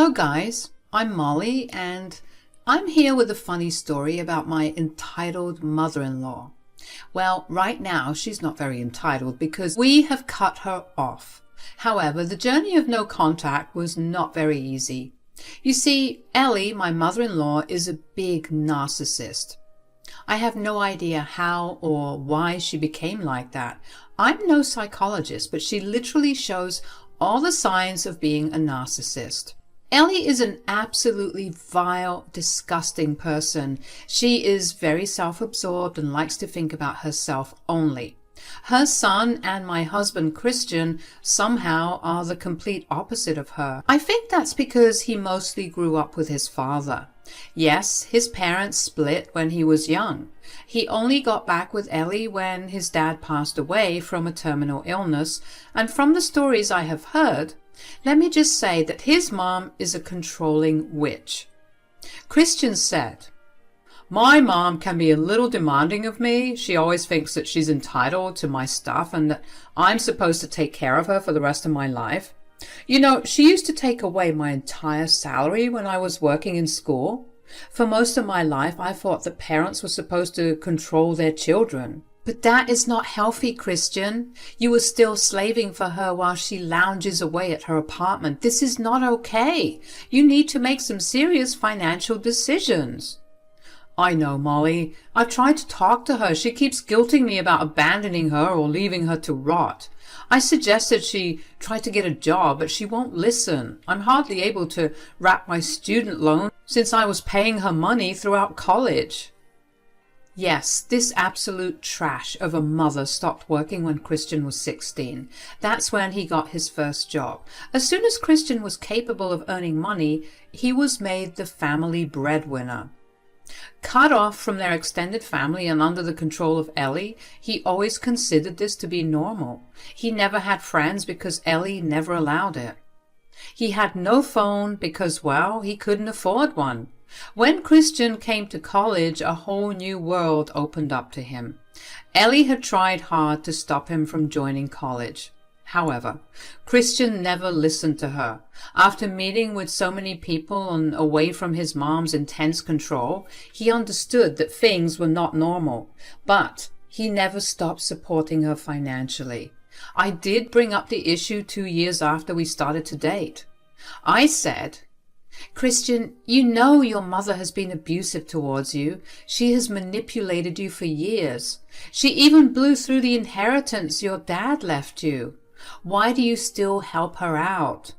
Hello guys, I'm Molly and I'm here with a funny story about my entitled mother-in-law. Well, right now she's not very entitled because we have cut her off. However, the journey of no contact was not very easy. You see, Ellie, my mother-in-law, is a big narcissist. I have no idea how or why she became like that. I'm no psychologist, but she literally shows all the signs of being a narcissist. Ellie is an absolutely vile, disgusting person. She is very self-absorbed and likes to think about herself only. Her son and my husband Christian somehow are the complete opposite of her. I think that's because he mostly grew up with his father. Yes, his parents split when he was young. He only got back with Ellie when his dad passed away from a terminal illness, and from the stories I have heard, let me just say that his mom is a controlling witch. Christian said, "My mom can be a little demanding of me. She always thinks that she's entitled to my stuff and that I'm supposed to take care of her for the rest of my life. You know, she used to take away my entire salary when I was working in school. For most of my life, I thought that parents were supposed to control their children. But that is not healthy, Christian. You are still slaving for her while she lounges away at her apartment. This is not okay. You need to make some serious financial decisions." "I know, Molly. I've tried to talk to her. She keeps guilting me about abandoning her or leaving her to rot. I suggested she try to get a job, but she won't listen. I'm hardly able to wrap my student loan since I was paying her money throughout college." Yes, this absolute trash of a mother stopped working when Christian was 16. That's when he got his first job. As soon as Christian was capable of earning money, he was made the family breadwinner. Cut off from their extended family and under the control of Ellie, he always considered this to be normal. He never had friends because Ellie never allowed it. He had no phone because, well, he couldn't afford one. When Christian came to college, a whole new world opened up to him. Ellie had tried hard to stop him from joining college. However, Christian never listened to her. After meeting with so many people and away from his mom's intense control, he understood that things were not normal, but he never stopped supporting her financially. I did bring up the issue 2 years after we started to date. I said, "Christian, you know your mother has been abusive towards you. She has manipulated you for years. She even blew through the inheritance your dad left you. Why do you still help her out?"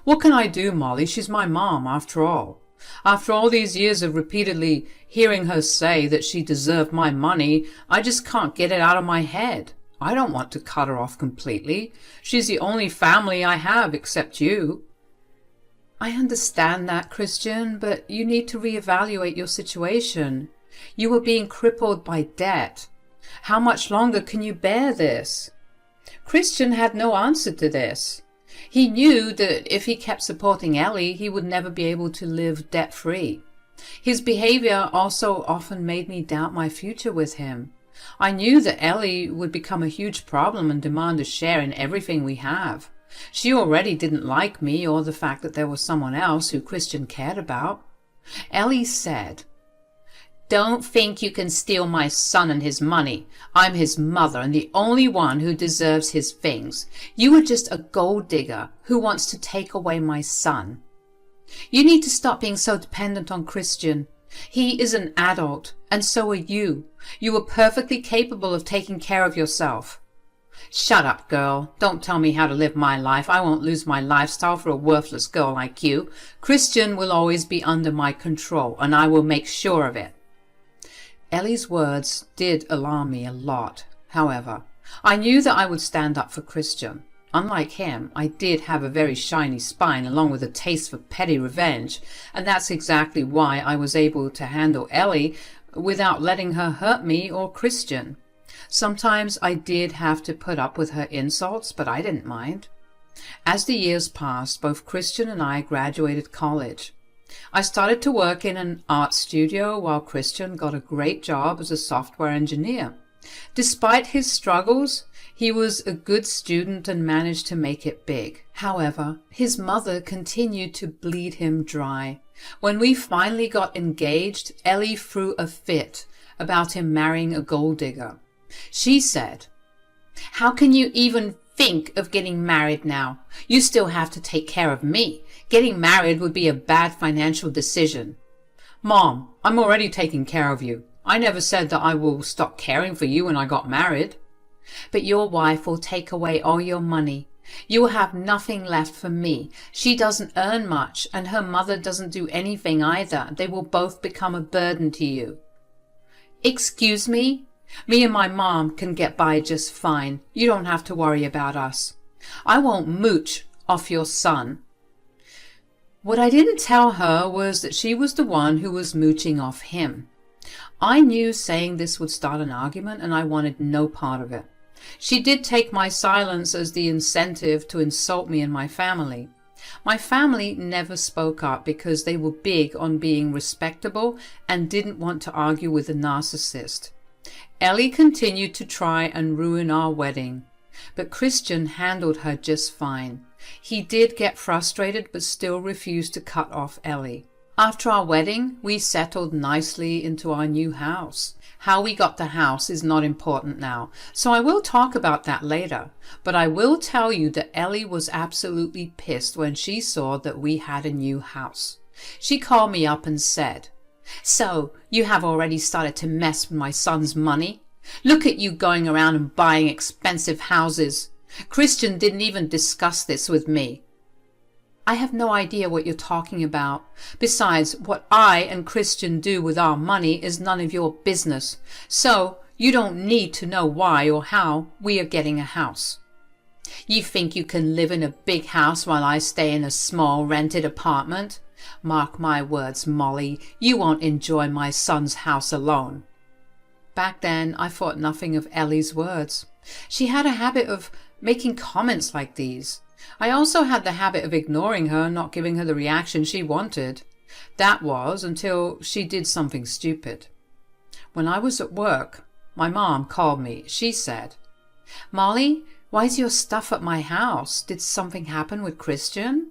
"What can I do, Molly? She's my mom, after all. After all these years of repeatedly hearing her say that she deserved my money, I just can't get it out of my head. I don't want to cut her off completely. She's the only family I have except you." "I understand that, Christian, but you need to reevaluate your situation. You are being crippled by debt. How much longer can you bear this?" Christian had no answer to this. He knew that if he kept supporting Ellie, he would never be able to live debt-free. His behavior also often made me doubt my future with him. I knew that Ellie would become a huge problem and demand a share in everything we have. She already didn't like me or the fact that there was someone else who Christian cared about. Ellie said, "Don't think you can steal my son and his money. I'm his mother and the only one who deserves his things. You are just a gold digger who wants to take away my son. You need to stop being so dependent on Christian. He is an adult, and so are you. You are perfectly capable of taking care of yourself." "Shut up, girl. Don't tell me how to live my life. I won't lose my lifestyle for a worthless girl like you. Christian will always be under my control, and I will make sure of it." Ellie's words did alarm me a lot. However, I knew that I would stand up for Christian. Unlike him, I did have a very shiny spine along with a taste for petty revenge, and that's exactly why I was able to handle Ellie without letting her hurt me or Christian. Sometimes I did have to put up with her insults, but I didn't mind. As the years passed, both Christian and I graduated college. I started to work in an art studio while Christian got a great job as a software engineer. Despite his struggles, he was a good student and managed to make it big. However, his mother continued to bleed him dry. When we finally got engaged, Ellie threw a fit about him marrying a gold digger. She said, "How can you even think of getting married now? You still have to take care of me. Getting married would be a bad financial decision." "Mom, I'm already taking care of you. I never said that I will stop caring for you when I got married." "But your wife will take away all your money. You will have nothing left for me. She doesn't earn much, and her mother doesn't do anything either. They will both become a burden to you." "Excuse me? Me and my mom can get by just fine. You don't have to worry about us. I won't mooch off your son." What I didn't tell her was that she was the one who was mooching off him. I knew saying this would start an argument, and I wanted no part of it. She did take my silence as the incentive to insult me and my family. My family never spoke up because they were big on being respectable and didn't want to argue with a narcissist. Ellie continued to try and ruin our wedding, but Christian handled her just fine. He did get frustrated but still refused to cut off Ellie. After our wedding, we settled nicely into our new house. How we got the house is not important now, so I will talk about that later. But I will tell you that Ellie was absolutely pissed when she saw that we had a new house. She called me up and said, "So, you have already started to mess with my son's money? Look at you going around and buying expensive houses. Christian didn't even discuss this with me." "I have no idea what you're talking about. Besides, what I and Christian do with our money is none of your business. So you don't need to know why or how we are getting a house. You think you can live in a big house while I stay in a small rented apartment? Mark my words, Molly, you won't enjoy my son's house alone." Back then, I thought nothing of Ellie's words. She had a habit of making comments like these. I also had the habit of ignoring her and not giving her the reaction she wanted. That was until she did something stupid. When I was at work, my mom called me. She said, "Molly, why is your stuff at my house? Did something happen with Christian?"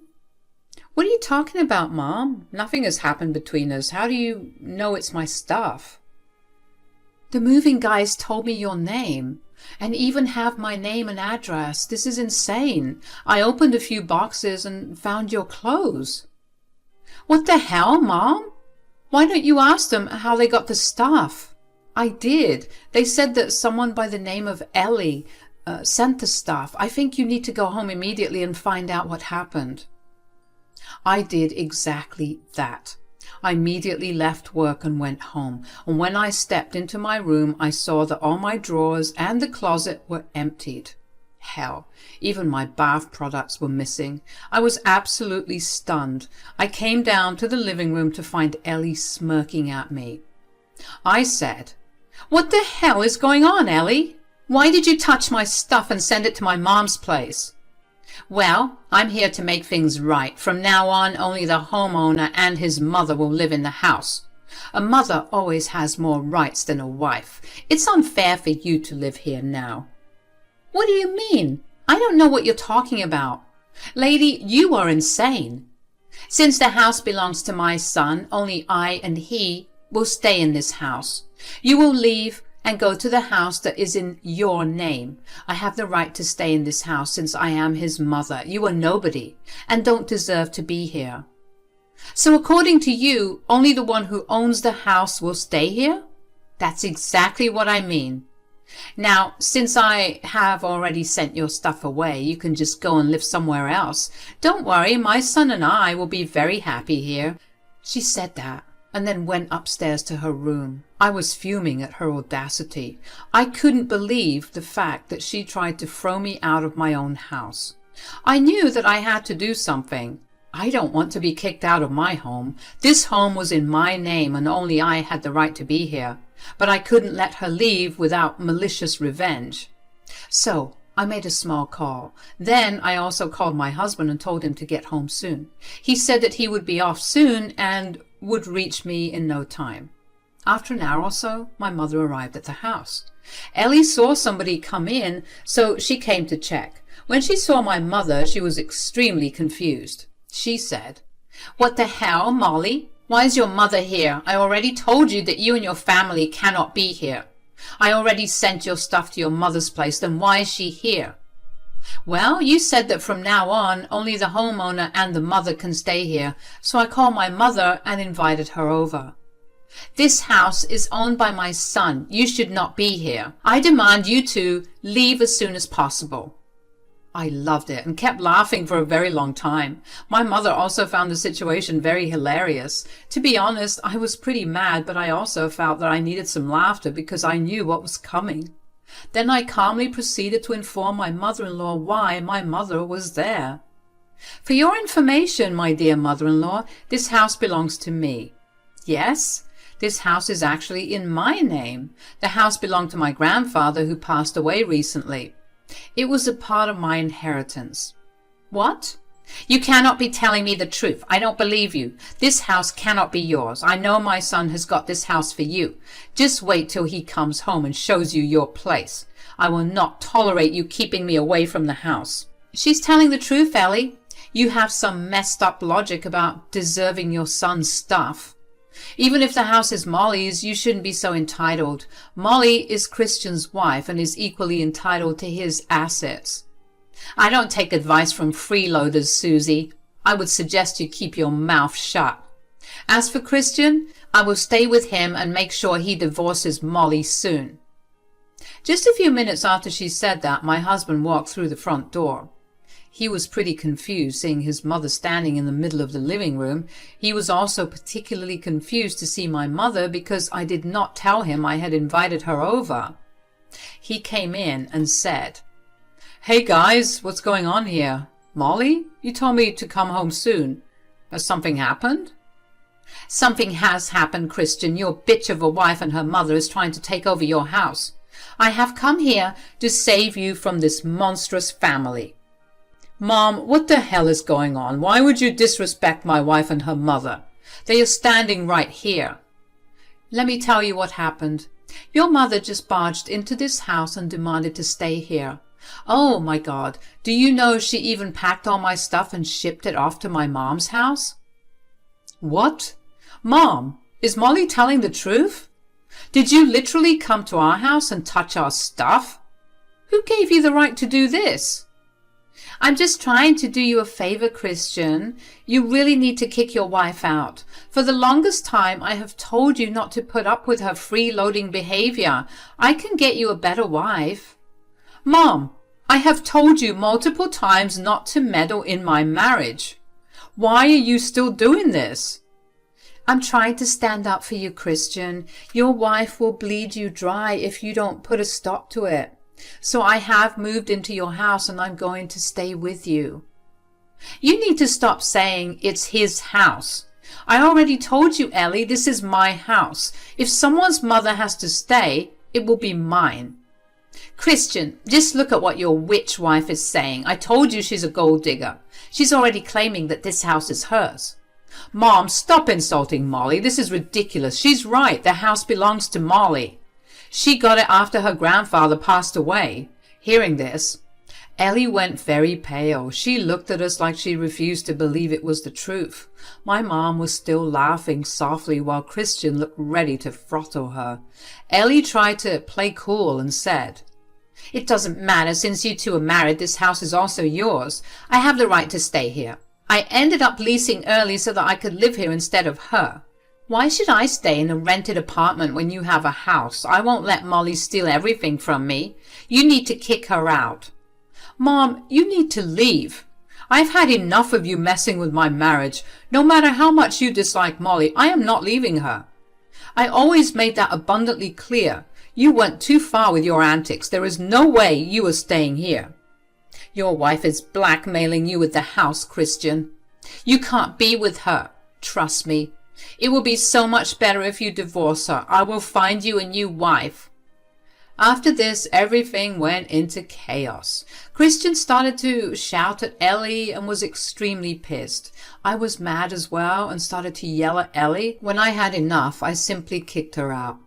"What are you talking about, Mom? Nothing has happened between us. How do you know it's my stuff?" "The moving guys told me your name, and even have my name and address. This is insane. I opened a few boxes and found your clothes." "What the hell, Mom? Why don't you ask them how they got the stuff?" "I did. They said that someone by the name of Ellie sent the stuff. I think you need to go home immediately and find out what happened." I did exactly that. I immediately left work and went home, and when I stepped into my room, I saw that all my drawers and the closet were emptied. Hell, even my bath products were missing. I was absolutely stunned. I came down to the living room to find Ellie smirking at me. I said, "What the hell is going on, Ellie? Why did you touch my stuff and send it to my mom's place?" "Well, I'm here to make things right. From now on, only the homeowner and his mother will live in the house. A mother always has more rights than a wife. It's unfair for you to live here now." "What do you mean? I don't know what you're talking about. Lady, you are insane. Since the house belongs to my son, only I and he will stay in this house. You will leave and go to the house that is in your name. I have the right to stay in this house since I am his mother. You are nobody and don't deserve to be here. So according to you, only the one who owns the house will stay here? That's exactly what I mean. Now, since I have already sent your stuff away, you can just go and live somewhere else. Don't worry, my son and I will be very happy here." She said that and then went upstairs to her room. I was fuming at her audacity. I couldn't believe the fact that she tried to throw me out of my own house. I knew that I had to do something. I don't want to be kicked out of my home. This home was in my name and only I had the right to be here. But I couldn't let her leave without malicious revenge. So I made a small call. Then I also called my husband and told him to get home soon. He said that he would be off soon and would reach me in no time. After an hour or so, my mother arrived at the house. Ellie saw somebody come in, so she came to check. When she saw my mother, she was extremely confused. She said, "What the hell, Molly? Why is your mother here? I already told you that you and your family cannot be here. I already sent your stuff to your mother's place, then why is she here?" "Well, you said that from now on, only the homeowner and the mother can stay here, so I called my mother and invited her over." "This house is owned by my son. You should not be here. I demand you to leave as soon as possible." I loved it and kept laughing for a very long time. My mother also found the situation very hilarious. To be honest, I was pretty mad, but I also felt that I needed some laughter because I knew what was coming. Then I calmly proceeded to inform my mother-in-law why my mother was there. "For your information, my dear mother-in-law, this house belongs to me." "Yes, this house is actually in my name. The house belonged to my grandfather who passed away recently. It was a part of my inheritance." "What? You cannot be telling me the truth. I don't believe you. This house cannot be yours. I know my son has got this house for you. Just wait till he comes home and shows you your place. I will not tolerate you keeping me away from the house." "She's telling the truth, Ellie. You have some messed up logic about deserving your son's stuff. Even if the house is Molly's, you shouldn't be so entitled. Molly is Christian's wife and is equally entitled to his assets." "I don't take advice from freeloaders, Susie. I would suggest you keep your mouth shut. As for Christian, I will stay with him and make sure he divorces Molly soon." Just a few minutes after she said that, my husband walked through the front door. He was pretty confused seeing his mother standing in the middle of the living room. He was also particularly confused to see my mother because I did not tell him I had invited her over. He came in and said, "Hey guys, what's going on here? Molly, you told me to come home soon. Has something happened?" "Something has happened, Christian. Your bitch of a wife and her mother is trying to take over your house. I have come here to save you from this monstrous family." "Mom, what the hell is going on? Why would you disrespect my wife and her mother? They are standing right here." "Let me tell you what happened. Your mother just barged into this house and demanded to stay here. Oh my God, do you know she even packed all my stuff and shipped it off to my mom's house?" "What? Mom, is Molly telling the truth? Did you literally come to our house and touch our stuff? Who gave you the right to do this?" "I'm just trying to do you a favor, Christian. You really need to kick your wife out. For the longest time, I have told you not to put up with her freeloading behavior. I can get you a better wife." "Mom, I have told you multiple times not to meddle in my marriage. Why are you still doing this?" "I'm trying to stand up for you, Christian. Your wife will bleed you dry if you don't put a stop to it. So I have moved into your house and I'm going to stay with you." "You need to stop saying it's his house. I already told you, Ellie, this is my house. If someone's mother has to stay, it will be mine." "Christian, just look at what your witch wife is saying. I told you she's a gold digger. She's already claiming that this house is hers." "Mom, stop insulting Molly. This is ridiculous. She's right. The house belongs to Molly. She got it after her grandfather passed away." Hearing this, Ellie went very pale. She looked at us like she refused to believe it was the truth. My mom was still laughing softly while Christian looked ready to throttle her. Ellie tried to play cool and said, "It doesn't matter. Since you two are married, this house is also yours. I have the right to stay here. I ended up leasing early so that I could live here instead of her. Why should I stay in a rented apartment when you have a house? I won't let Molly steal everything from me. You need to kick her out." "Mom, you need to leave. I've had enough of you messing with my marriage. No matter how much you dislike Molly, I am not leaving her. I always made that abundantly clear. You went too far with your antics. There is no way you are staying here. Your wife is blackmailing you with the house, Christian. You can't be with her. Trust me. It will be so much better if you divorce her. I will find you a new wife." After this, everything went into chaos. Christian started to shout at Ellie and was extremely pissed. I was mad as well and started to yell at Ellie. When I had enough, I simply kicked her out.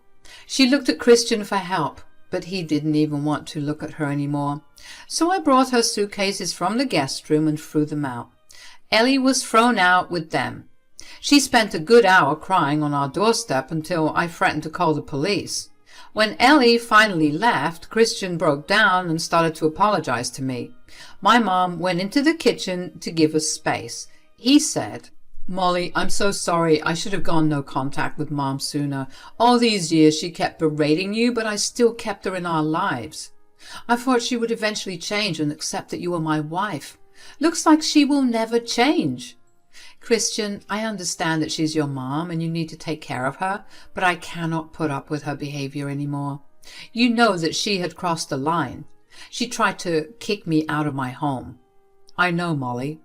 She looked at Christian for help, but he didn't even want to look at her anymore. So I brought her suitcases from the guest room and threw them out. Ellie was thrown out with them. She spent a good hour crying on our doorstep until I threatened to call the police. When Ellie finally left, Christian broke down and started to apologize to me. My mom went into the kitchen to give us space. He said, "Molly, I'm so sorry. I should have gone no contact with Mom sooner. All these years she kept berating you, but I still kept her in our lives. I thought she would eventually change and accept that you were my wife. Looks like she will never change. Christian, I understand that she's your mom and you need to take care of her, but I cannot put up with her behavior anymore. You know that she had crossed the line. She tried to kick me out of my home." "I know, Molly.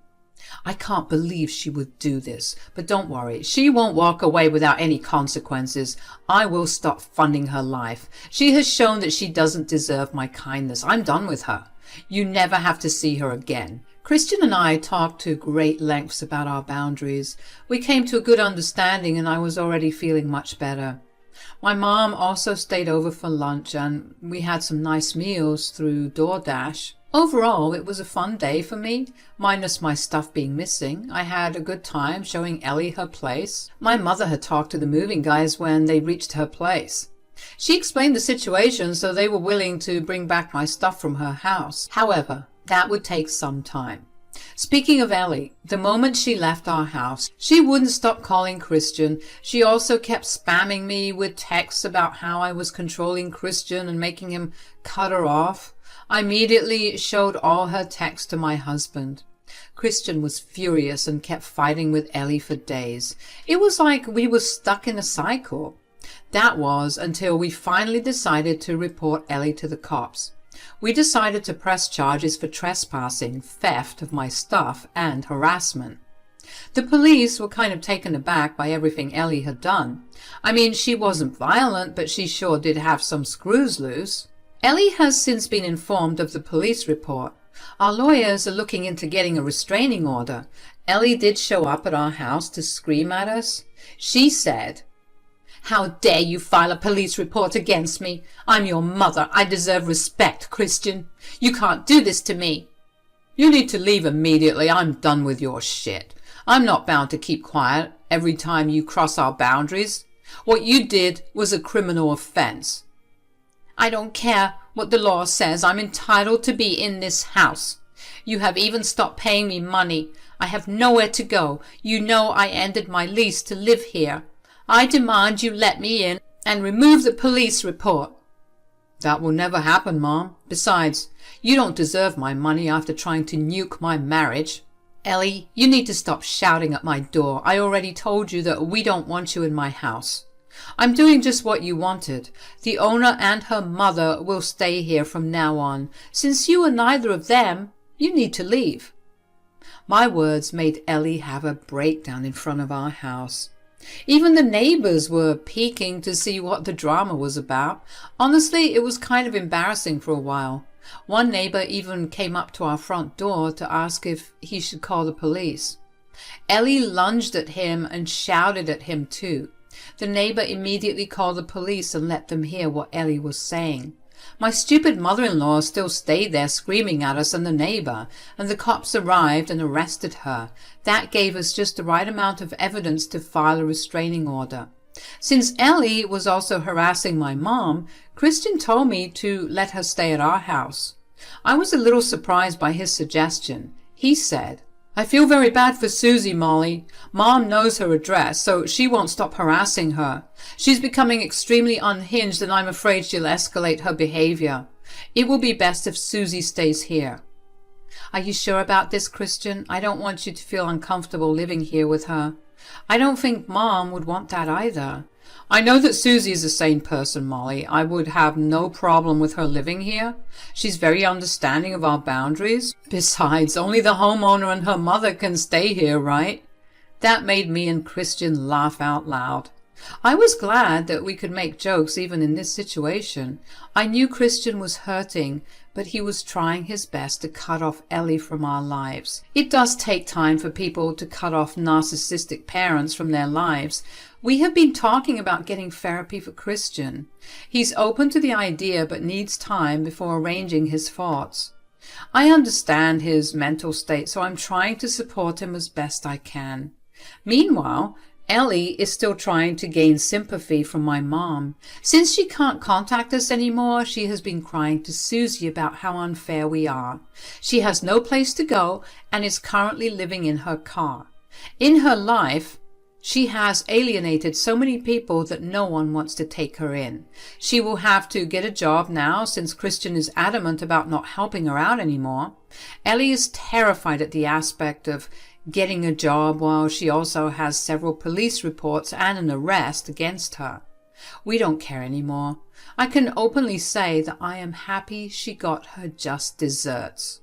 I can't believe she would do this, but don't worry. She won't walk away without any consequences. I will stop funding her life. She has shown that she doesn't deserve my kindness. I'm done with her. You never have to see her again." Christian and I talked to great lengths about our boundaries. We came to a good understanding and I was already feeling much better. My mom also stayed over for lunch and we had some nice meals through DoorDash. Overall, it was a fun day for me, minus my stuff being missing. I had a good time showing Ellie her place. My mother had talked to the moving guys when they reached her place. She explained the situation, so they were willing to bring back my stuff from her house. However, that would take some time. Speaking of Ellie, the moment she left our house, she wouldn't stop calling Christian. She also kept spamming me with texts about how I was controlling Christian and making him cut her off. I immediately showed all her texts to my husband. Christian was furious and kept fighting with Ellie for days. It was like we were stuck in a cycle. That was until we finally decided to report Ellie to the cops. We decided to press charges for trespassing, theft of my stuff, and harassment. The police were kind of taken aback by everything Ellie had done. I mean, she wasn't violent, but she sure did have some screws loose. Ellie has since been informed of the police report. Our lawyers are looking into getting a restraining order. Ellie did show up at our house to scream at us. She said, "How dare you file a police report against me? I'm your mother. I deserve respect, Christian. You can't do this to me." "You need to leave immediately. I'm done with your shit. I'm not bound to keep quiet every time you cross our boundaries. What you did was a criminal offense." "I don't care what the law says. I'm entitled to be in this house. You have even stopped paying me money. I have nowhere to go. You know I ended my lease to live here. I demand you let me in and remove the police report." "That will never happen, Mom. Besides, you don't deserve my money after trying to nuke my marriage." "Ellie, you need to stop shouting at my door. I already told you that we don't want you in my house. I'm doing just what you wanted. The owner and her mother will stay here from now on. Since you are neither of them, you need to leave." My words made Ellie have a breakdown in front of our house. Even the neighbors were peeking to see what the drama was about. Honestly, it was kind of embarrassing for a while. One neighbor even came up to our front door to ask if he should call the police. Ellie lunged at him and shouted at him too. The neighbor immediately called the police and let them hear what Ellie was saying. My stupid mother-in-law still stayed there screaming at us and the neighbor, and the cops arrived and arrested her. That gave us just the right amount of evidence to file a restraining order. Since Ellie was also harassing my mom, Christian told me to let her stay at our house. I was a little surprised by his suggestion. He said, "I feel very bad for Susie, Molly. Mom knows her address, so she won't stop harassing her. She's becoming extremely unhinged and I'm afraid she'll escalate her behavior. It will be best if Susie stays here." "Are you sure about this, Christian? I don't want you to feel uncomfortable living here with her. I don't think Mom would want that either." "I know that Susie is a sane person, Molly. I would have no problem with her living here. She's very understanding of our boundaries. Besides, only the homeowner and her mother can stay here, right?" That made me and Christian laugh out loud. I was glad that we could make jokes even in this situation. I knew Christian was hurting, but he was trying his best to cut off Ellie from our lives. It does take time for people to cut off narcissistic parents from their lives. We have been talking about getting therapy for Christian. He's open to the idea but needs time before arranging his thoughts. I understand his mental state, so I'm trying to support him as best I can. Meanwhile, Ellie is still trying to gain sympathy from my mom. Since she can't contact us anymore, she has been crying to Susie about how unfair we are. She has no place to go and is currently living in her car. In her life, she has alienated so many people that no one wants to take her in. She will have to get a job now since Christian is adamant about not helping her out anymore. Ellie is terrified at the aspect of getting a job while she also has several police reports and an arrest against her. We don't care anymore. I can openly say that I am happy she got her just desserts.